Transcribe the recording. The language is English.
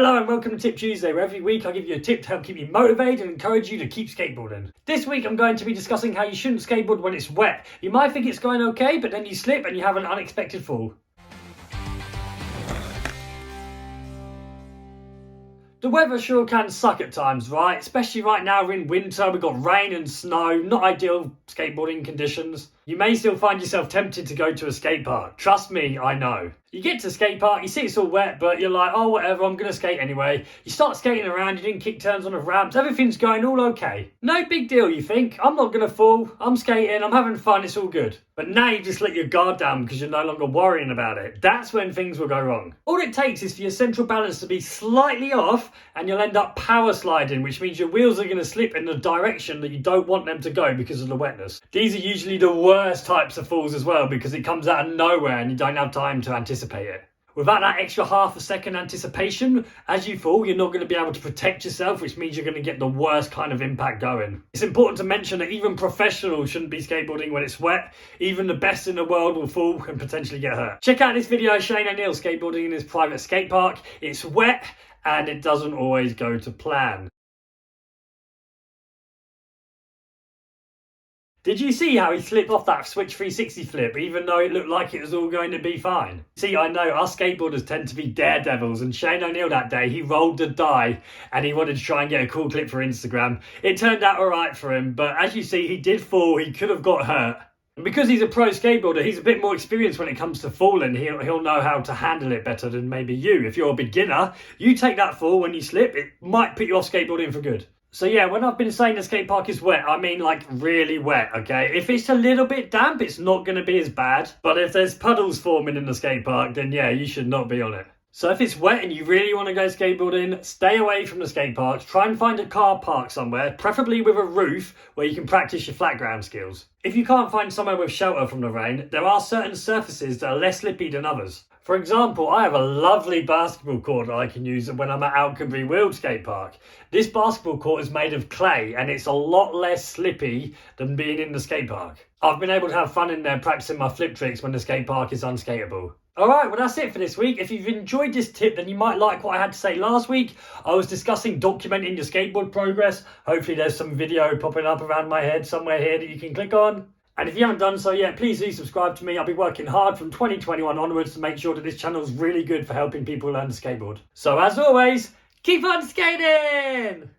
Hello and welcome to Tip Tuesday, where every week I give you a tip to help keep you motivated and encourage you to keep skateboarding. This week I'm going to be discussing how you shouldn't skateboard when it's wet. You might think it's going okay, but then you slip and you have an unexpected fall. The weather sure can suck at times, right? Especially right now we're in winter, we've got rain and snow, not ideal skateboarding conditions. You may still find yourself tempted to go to a skate park. Trust me, I know. You get to a skate park, you see it's all wet, but you're like, oh whatever, I'm going to skate anyway. You start skating around, you're doing kick turns on the ramps, everything's going all okay. No big deal, you think. I'm not going to fall, I'm skating, I'm having fun, it's all good. But now you just let your guard down because you're no longer worrying about it. That's when things will go wrong. All it takes is for your central balance to be slightly off and you'll end up power sliding, which means your wheels are going to slip in the direction that you don't want them to go because of the wetness. These are usually the worst types of falls as well because it comes out of nowhere and you don't have time to anticipate it. Without that extra half a second anticipation, as you fall, you're not going to be able to protect yourself, which means you're going to get the worst kind of impact going. It's important to mention that even professionals shouldn't be skateboarding when it's wet. Even the best in the world will fall and potentially get hurt. Check out this video of Shane O'Neill skateboarding in his private skate park. It's wet and it doesn't always go to plan. Did you see how he slipped off that switch 360 flip even though it looked like it was all going to be fine? See, I know us skateboarders tend to be daredevils, and Shane O'Neill that day, he rolled the die and he wanted to try and get a cool clip for Instagram. It turned out alright for him, but as you see, he did fall, he could have got hurt. And because he's a pro skateboarder, he's a bit more experienced when it comes to falling. He'll know how to handle it better than maybe you. If you're a beginner, you take that fall when you slip, it might put you off skateboarding for good. So yeah, when I've been saying the skate park is wet, I mean like really wet, okay? If it's a little bit damp, it's not going to be as bad. But if there's puddles forming in the skate park, then yeah, you should not be on it. So if it's wet and you really want to go skateboarding, stay away from the skate parks. Try and find a car park somewhere, preferably with a roof where you can practice your flat ground skills. If you can't find somewhere with shelter from the rain, there are certain surfaces that are less slippy than others. For example, I have a lovely basketball court that I can use when I'm at Alconbury Wheeled Skate Park. This basketball court is made of clay and it's a lot less slippy than being in the skate park. I've been able to have fun in there practicing my flip tricks when the skate park is unskateable. Alright, well that's it for this week. If you've enjoyed this tip, then you might like what I had to say last week. I was discussing documenting your skateboard progress. Hopefully there's some video popping up around my head somewhere here that you can click on. And if you haven't done so yet, please do subscribe to me. I'll be working hard from 2021 onwards to make sure that this channel is really good for helping people learn to skateboard. So as always, keep on skating!